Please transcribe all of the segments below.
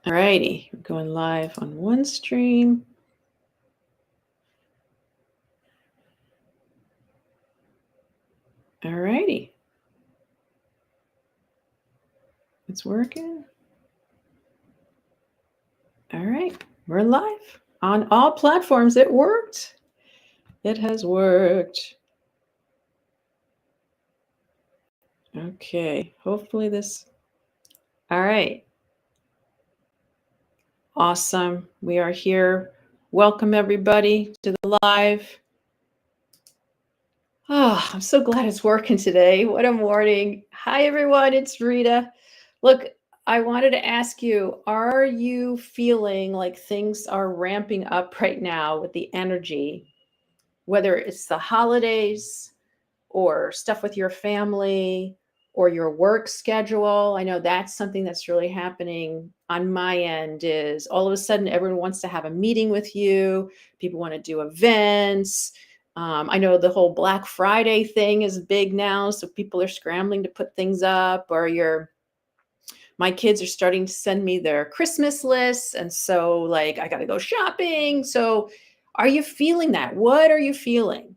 All righty, we're going live on one stream. All righty. It's working. All right, we're live on all platforms. It worked. It has worked. Okay, hopefully this. All right. Awesome. We are here. Welcome everybody to the live. Oh, I'm so glad it's working today. What a morning. Hi everyone, it's Rita. Look, I wanted to ask you, are you feeling like things are ramping up right now with the energy, whether it's the holidays or stuff with your family or your work schedule? I know that's something that's really happening on my end is all of a sudden everyone wants to have a meeting with you. People want to do events. I know the whole Black Friday thing is big now. So people are scrambling to put things up, or my kids are starting to send me their Christmas lists. And so like, I got to go shopping. So are you feeling that? What are you feeling?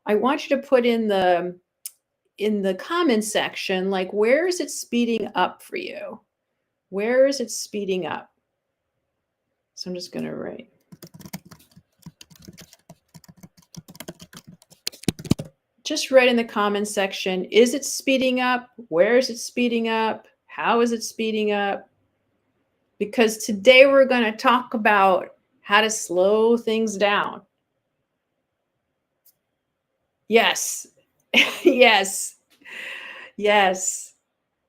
I want you to put in the comment section, like, where is it speeding up for you? Where is it speeding up? So I'm just going to write. Just write in the comment section, is it speeding up? Where is it speeding up? How is it speeding up? Because today we're going to talk about how to slow things down. Yes. Yes. Yes.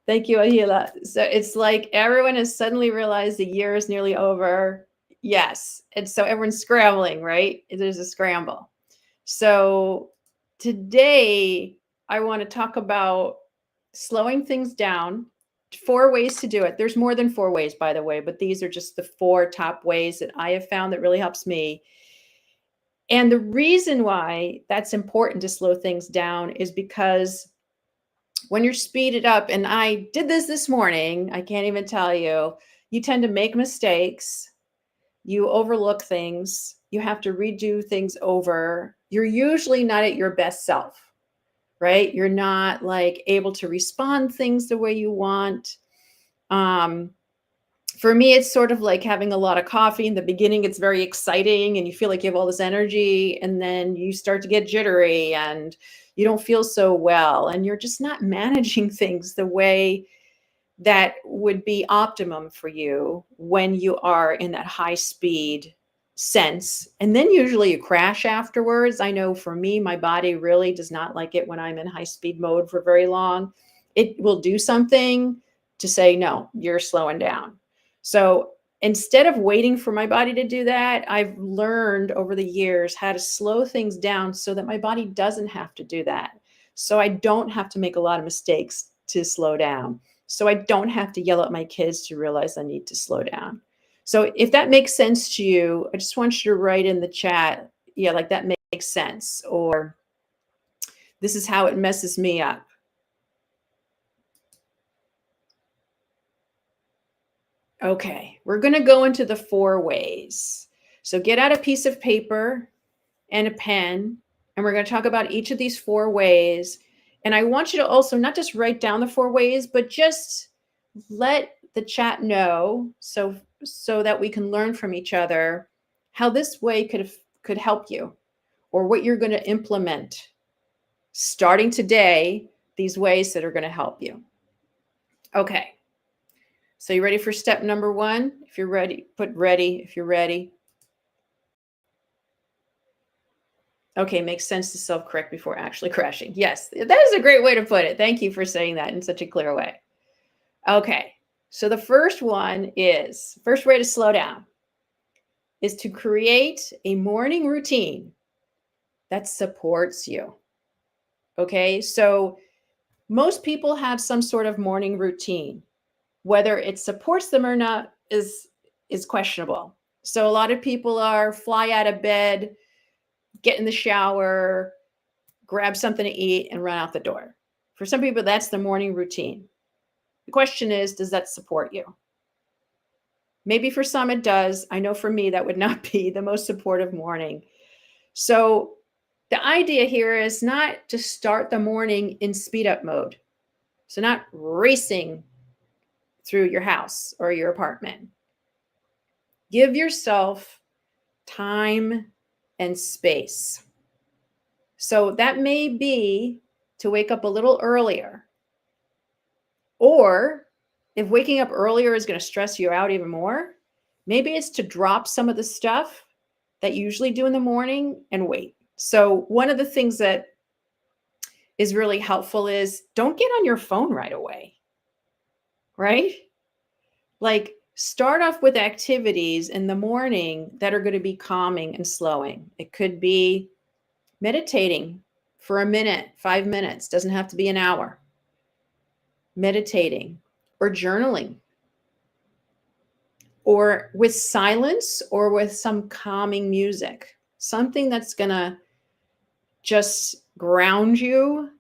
Thank you, Ahila. So it's like everyone has suddenly realized the year is nearly over. Yes. And so everyone's scrambling, right? There's a scramble. So today I want to talk about slowing things down. 4 ways to do it. There's more than 4 ways, by the way, but these are just the 4 top ways that I have found that really helps me. And the reason why that's important to slow things down is because when you're speeded up, and I did this morning, I can't even tell you, you tend to make mistakes, you overlook things, you have to redo things over. You're usually not at your best self, right? You're not like able to respond things the way you want. For me, it's sort of like having a lot of coffee. In the beginning, it's very exciting and you feel like you have all this energy, and then you start to get jittery and you don't feel so well, and you're just not managing things the way that would be optimum for you when you are in that high speed sense. And then usually you crash afterwards. I know for me, my body really does not like it when I'm in high speed mode for very long. It will do something to say, no, you're slowing down. So instead of waiting for my body to do that, I've learned over the years how to slow things down so that my body doesn't have to do that. So I don't have to make a lot of mistakes to slow down. So I don't have to yell at my kids to realize I need to slow down. So if that makes sense to you, I just want you to write in the chat, yeah, like that makes sense, or this is how it messes me up. Okay, we're going to go into the 4 ways. So get out a piece of paper and a pen, and we're going to talk about each of these 4 ways. And I want you to also not just write down the 4 ways, but just let the chat know so that we can learn from each other how this way could help you, or what you're going to implement starting today, these ways that are going to help you. Okay. So you ready for step number 1? If you're ready, put ready if you're ready. Okay, makes sense to self-correct before actually crashing. Yes, that is a great way to put it. Thank you for saying that in such a clear way. Okay, so the first way to slow down is to create a morning routine that supports you. Okay, so most people have some sort of morning routine. Whether it supports them or not is questionable. So a lot of people are fly out of bed, get in the shower, grab something to eat, and run out the door. For some people, that's the morning routine. The question is, does that support you? Maybe for some it does. I know for me that would not be the most supportive morning. So the idea here is not to start the morning in speed up mode. So not racing through your house or your apartment. Give yourself time and space. So that may be to wake up a little earlier. Or if waking up earlier is going to stress you out even more, maybe it's to drop some of the stuff that you usually do in the morning and wait. So one of the things that is really helpful is don't get on your phone right away, right? Like start off with activities in the morning that are going to be calming and slowing. It could be meditating for a minute, 5 minutes, doesn't have to be an hour. Meditating or journaling or with silence or with some calming music, something that's going to just ground you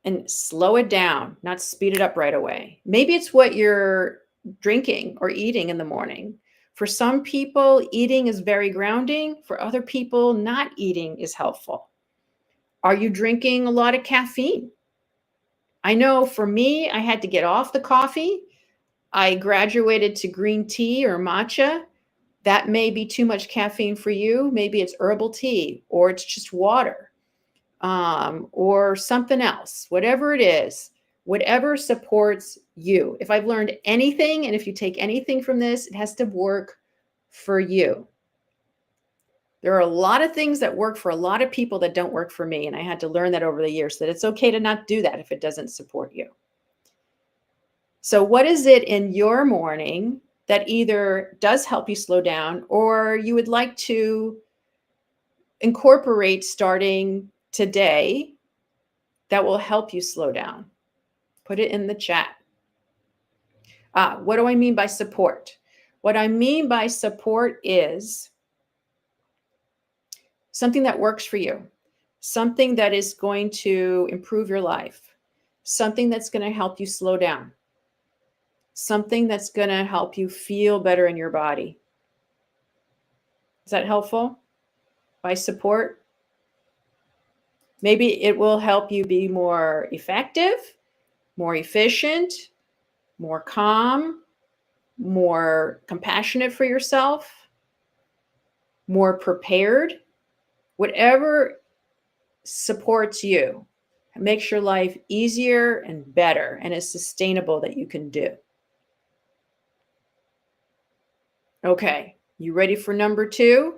and slow it down, not speed it up right away. Maybe it's what you're drinking or eating in the morning. For some people, eating is very grounding. For other people, not eating is helpful. Are you drinking a lot of caffeine? I know for me, I had to get off the coffee. I graduated to green tea or matcha. That may be too much caffeine for you. Maybe it's herbal tea or it's just water. Or something else, whatever it is, whatever supports you. If I've learned anything, and if you take anything from this, it has to work for you. There are a lot of things that work for a lot of people that don't work for me. And I had to learn that over the years, that it's okay to not do that if it doesn't support you. So what is it in your morning that either does help you slow down or you would like to incorporate starting today that will help you slow down? Put it in the chat. What do I mean by support? What I mean by support is something that works for you, something that is going to improve your life, something that's going to help you slow down, something that's going to help you feel better in your body. Is that helpful? By support? Maybe it will help you be more effective, more efficient, more calm, more compassionate for yourself, more prepared. Whatever supports you, makes your life easier and better and is sustainable that you can do. Okay, you ready for number 2?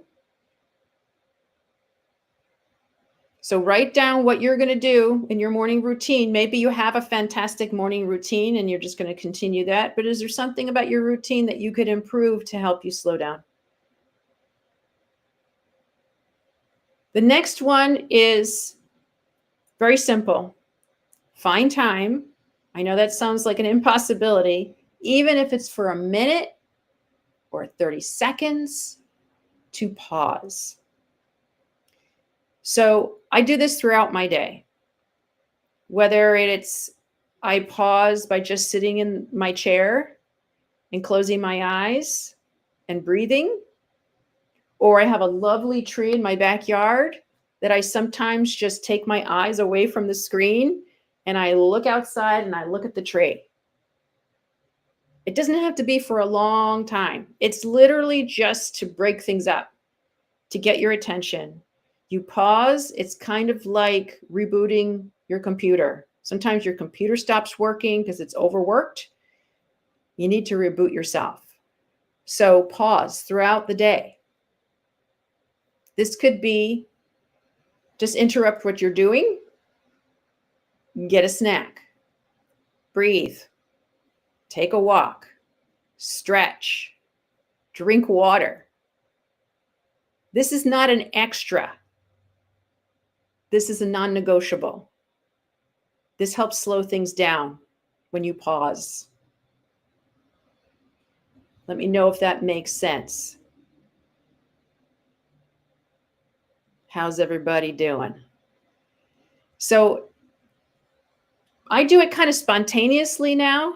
So write down what you're going to do in your morning routine. Maybe you have a fantastic morning routine and you're just going to continue that. But is there something about your routine that you could improve to help you slow down? The next one is very simple. Find time. I know that sounds like an impossibility, even if it's for a minute or 30 seconds, to pause. So I do this throughout my day. Whether it's I pause by just sitting in my chair and closing my eyes and breathing, or I have a lovely tree in my backyard that I sometimes just take my eyes away from the screen and I look outside and I look at the tree. It doesn't have to be for a long time. It's literally just to break things up, to get your attention. You pause. It's kind of like rebooting your computer. Sometimes your computer stops working because it's overworked. You need to reboot yourself. So pause throughout the day. This could be just interrupt what you're doing, get a snack, breathe, take a walk, stretch, drink water. This is not an extra. This is a non-negotiable. This helps slow things down when you pause. Let me know if that makes sense. How's everybody doing? So I do it kind of spontaneously now.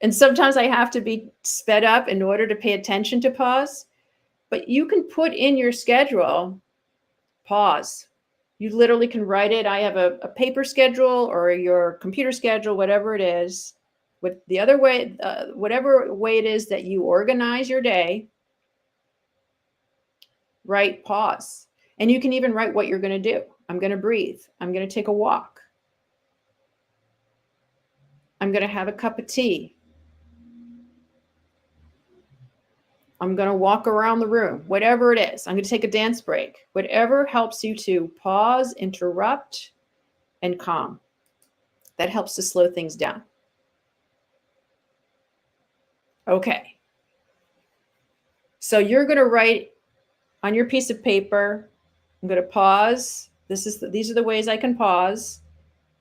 And sometimes I have to be sped up in order to pay attention to pause. But you can put in your schedule, pause. You literally can write it. I have a paper schedule or your computer schedule, whatever it is. With the other way, whatever way it is that you organize your day, write pause. And you can even write what you're going to do. I'm going to breathe. I'm going to take a walk. I'm going to have a cup of tea. I'm going to walk around the room, whatever it is. I'm going to take a dance break. Whatever helps you to pause, interrupt, and calm. That helps to slow things down. Okay. So you're going to write on your piece of paper, I'm going to pause. These are the ways I can pause.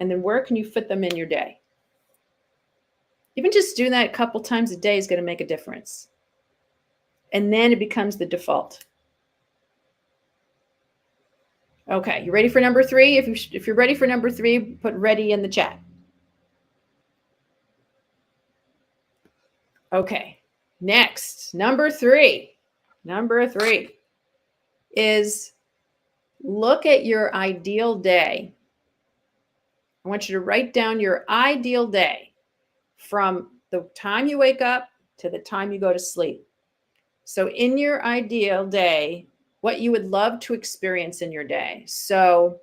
And then where can you fit them in your day? Even just doing that a couple times a day is going to make a difference. And then it becomes the default. Okay, you ready for number 3? If you're ready for number 3, put ready in the chat. Okay, next, number 3. Number 3 is look at your ideal day. I want you to write down your ideal day from the time you wake up to the time you go to sleep. So in your ideal day, what you would love to experience in your day. So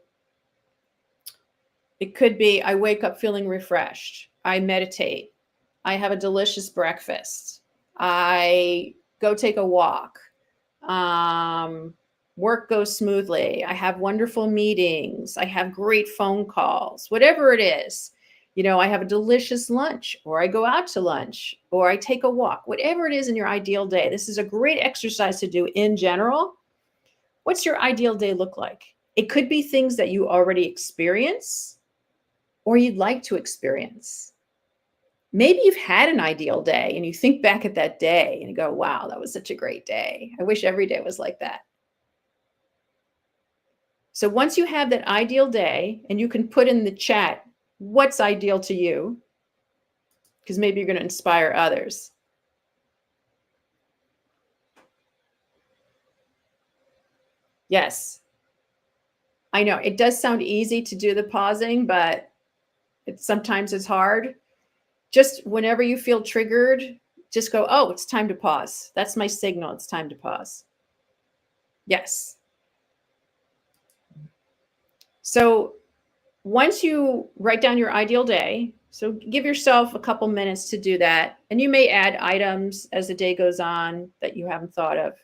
it could be I wake up feeling refreshed. I meditate. I have a delicious breakfast. I go take a walk. Work goes smoothly. I have wonderful meetings. I have great phone calls, whatever it is. I have a delicious lunch, or I go out to lunch, or I take a walk, whatever it is in your ideal day. This is a great exercise to do in general. What's your ideal day look like? It could be things that you already experience or you'd like to experience. Maybe you've had an ideal day and you think back at that day and you go, wow, that was such a great day. I wish every day was like that. So once you have that ideal day, and you can put in the chat, what's ideal to you? Because maybe you're going to inspire others. Yes. I know it does sound easy to do the pausing, but sometimes it's hard. Just whenever you feel triggered, just go, oh, it's time to pause. That's my signal. It's time to pause. Yes. So once you write down your ideal day, so give yourself a couple minutes to do that. And you may add items as the day goes on that you haven't thought of.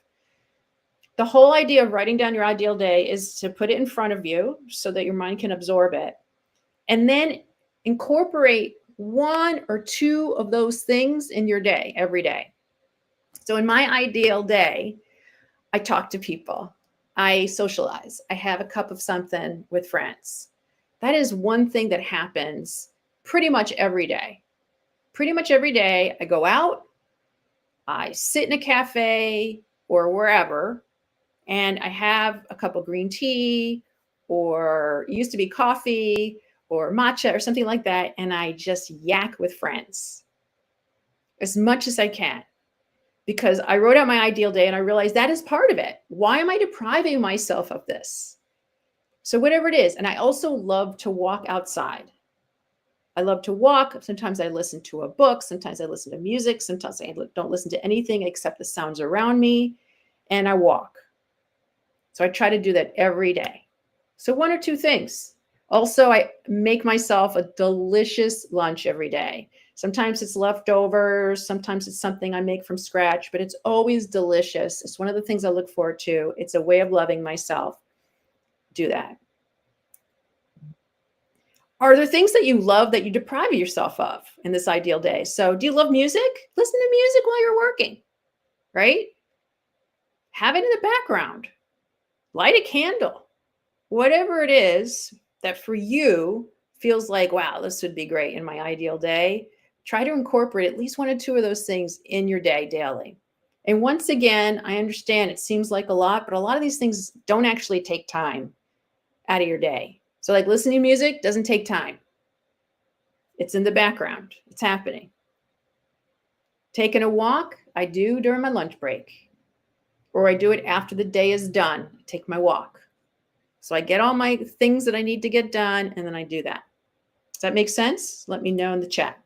The whole idea of writing down your ideal day is to put it in front of you so that your mind can absorb it. And then incorporate 1 or 2 of those things in your day every day. So in my ideal day, I talk to people. I socialize. I have a cup of something with friends. That is one thing that happens pretty much every day. Pretty much every day, I go out, I sit in a cafe or wherever, and I have a cup of green tea, or it used to be coffee or matcha or something like that, and I just yak with friends as much as I can. Because I wrote out my ideal day and I realized that is part of it. Why am I depriving myself of this? So whatever it is. And I also love to walk outside. I love to walk. Sometimes I listen to a book. Sometimes I listen to music. Sometimes I don't listen to anything except the sounds around me. And I walk. So I try to do that every day. So 1 or 2 things. Also, I make myself a delicious lunch every day. Sometimes it's leftovers. Sometimes it's something I make from scratch, but it's always delicious. It's one of the things I look forward to. It's a way of loving myself. Do that. Are there things that you love that you deprive yourself of in this ideal day? So do you love music? Listen to music while you're working, right? Have it in the background. Light a candle. Whatever it is that for you feels like, wow, this would be great in my ideal day, try to incorporate at least 1 or 2 of those things in your day daily. And once again, I understand it seems like a lot, but a lot of these things don't actually take time out of your day. So like listening to music doesn't take time. It's in the background. It's happening. Taking a walk, I do during my lunch break, or I do it after the day is done. I take my walk. So I get all my things that I need to get done, and then I do that. Does that make sense? Let me know in the chat.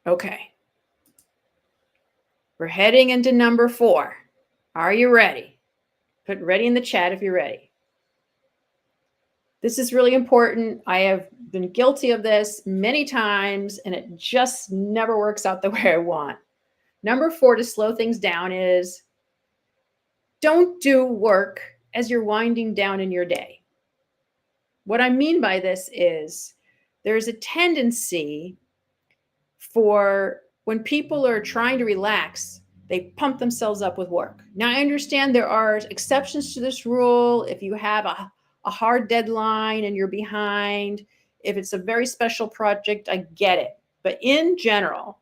Okay. We're heading into number 4. Are you ready? Put ready in the chat if you're ready. This is really important. I have been guilty of this many times, and it just never works out the way I want. Number 4 to slow things down is don't do work as you're winding down in your day. What I mean by this is there's a tendency for when people are trying to relax, they pump themselves up with work. Now, I understand there are exceptions to this rule. If you have a hard deadline and you're behind, if it's a very special project, I get it. But in general,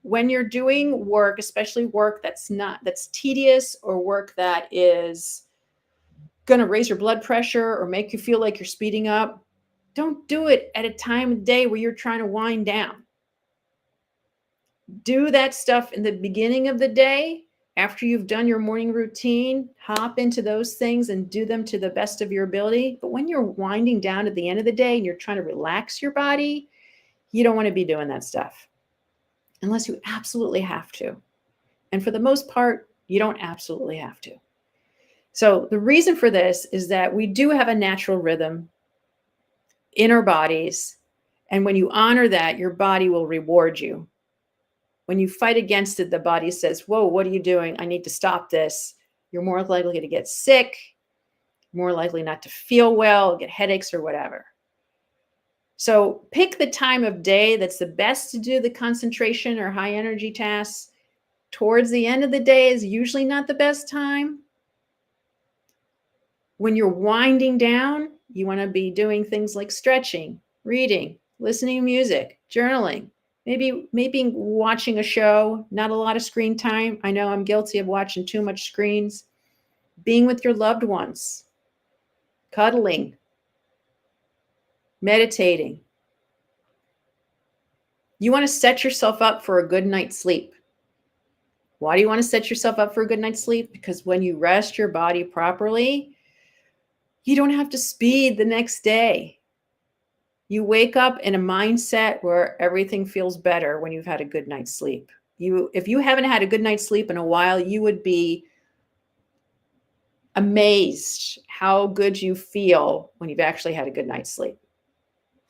when you're doing work, especially work that's tedious or work that is going to raise your blood pressure or make you feel like you're speeding up, don't do it at a time of day where you're trying to wind down. Do that stuff in the beginning of the day. After you've done your morning routine, hop into those things and do them to the best of your ability. But when you're winding down at the end of the day and you're trying to relax your body, you don't want to be doing that stuff unless you absolutely have to. And for the most part, you don't absolutely have to. So the reason for this is that we do have a natural rhythm in our bodies. And when you honor that, your body will reward you. When you fight against it, the body says, whoa, what are you doing? I need to stop this. You're more likely to get sick, more likely not to feel well, get headaches or whatever. So pick the time of day that's the best to do the concentration or high energy tasks. Towards the end of the day is usually not the best time. When you're winding down, you want to be doing things like stretching, reading, listening to music, journaling, maybe watching a show, not a lot of screen time. I know I'm guilty of watching too much screens. Being with your loved ones, cuddling, meditating. You want to set yourself up for a good night's sleep. Why do you want to set yourself up for a good night's sleep? Because when you rest your body properly, you don't have to speed the next day. You wake up in a mindset where everything feels better when you've had a good night's sleep. If you haven't had a good night's sleep in a while, you would be amazed how good you feel when you've actually had a good night's sleep.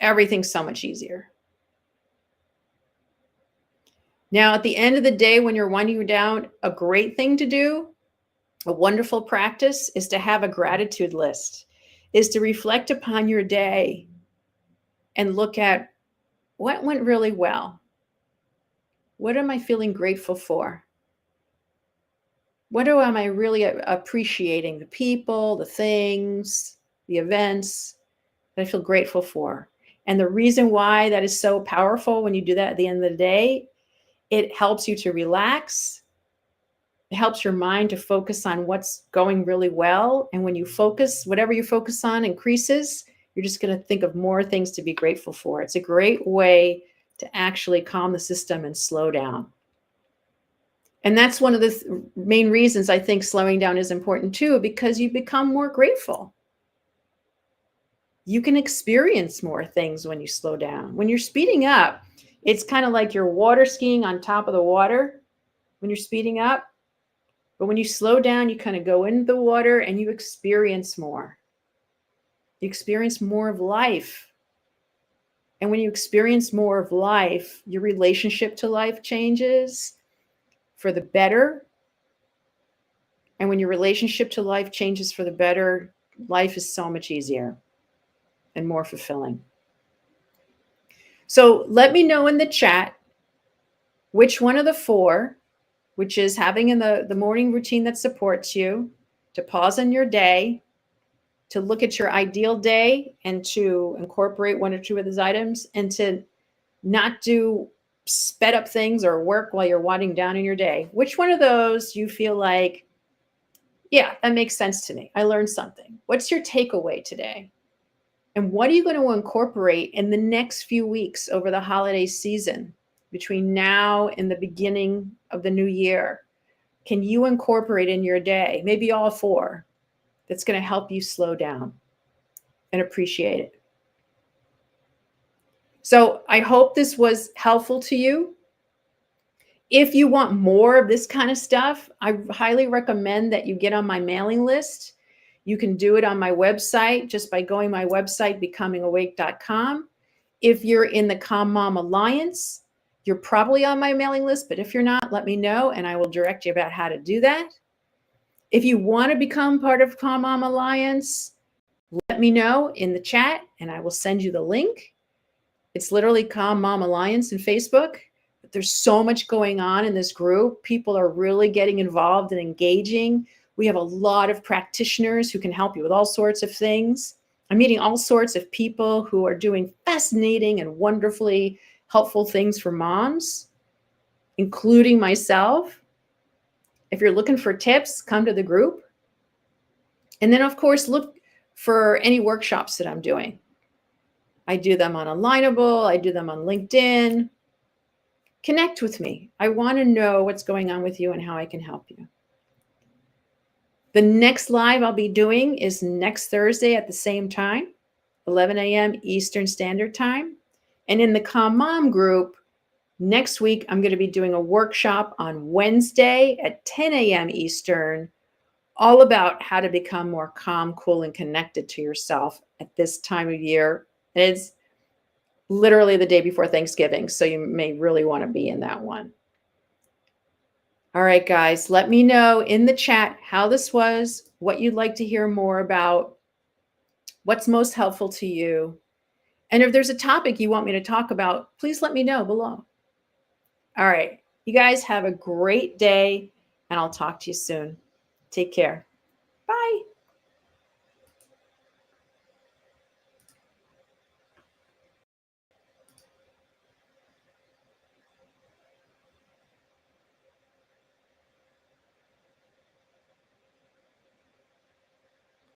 Everything's so much easier. Now, at the end of the day, when you're winding down, a great thing to do, a wonderful practice, is to have a gratitude list, is to reflect upon your day and look at what went really well. What am I feeling grateful for? What am I really appreciating? The people, the things, the events that I feel grateful for. And the reason why that is so powerful when you do that at the end of the day, it helps you to relax. It helps your mind to focus on what's going really well. And when you focus, whatever you focus on increases, you're just going to think of more things to be grateful for. It's a great way to actually calm the system and slow down. And that's one of the main reasons I think slowing down is important too, because you become more grateful. You can experience more things when you slow down. When you're speeding up, it's kind of like you're water skiing on top of the water when you're speeding up. But when you slow down, you kind of go into the water and you experience more. You experience more of life. And when you experience more of life, your relationship to life changes for the better. And when your relationship to life changes for the better, life is so much easier and more fulfilling. So let me know in the chat which one of the 4, which is having in the morning routine that supports you, to pause in your day, to look at your ideal day and to incorporate 1 or 2 of those items, and to not do sped up things or work while you're winding down in your day. Which one of those you feel like, yeah, that makes sense to me. I learned something. What's your takeaway today? And what are you going to incorporate in the next few weeks over the holiday season between now and the beginning of the new year? Can you incorporate in your day, maybe all four, that's going to help you slow down and appreciate it? So I hope this was helpful to you. If you want more of this kind of stuff, I highly recommend that you get on my mailing list. You can do it on my website just by going to my website, becomingawake.com. If you're in the Calm Mom Alliance, you're probably on my mailing list, but if you're not, let me know and I will direct you about how to do that. If you want to become part of Calm Mom Alliance, let me know in the chat and I will send you the link. It's literally Calm Mom Alliance in Facebook. But there's so much going on in this group. People are really getting involved and engaging. We have a lot of practitioners who can help you with all sorts of things. I'm meeting all sorts of people who are doing fascinating and wonderfully helpful things for moms, including myself. If you're looking for tips, come to the group. And then, of course, look for any workshops that I'm doing. I do them on Alignable. I do them on LinkedIn. Connect with me. I want to know what's going on with you and how I can help you. The next live I'll be doing is next Thursday at the same time, 11 a.m. Eastern Standard Time. And in the Calm Mom group, next week, I'm going to be doing a workshop on Wednesday at 10 a.m. Eastern, all about how to become more calm, cool, and connected to yourself at this time of year. And it's literally the day before Thanksgiving, so you may really want to be in that one. All right, guys, let me know in the chat how this was, what you'd like to hear more about, what's most helpful to you. And if there's a topic you want me to talk about, please let me know below. All right, you guys have a great day, and I'll talk to you soon. Take care. Bye.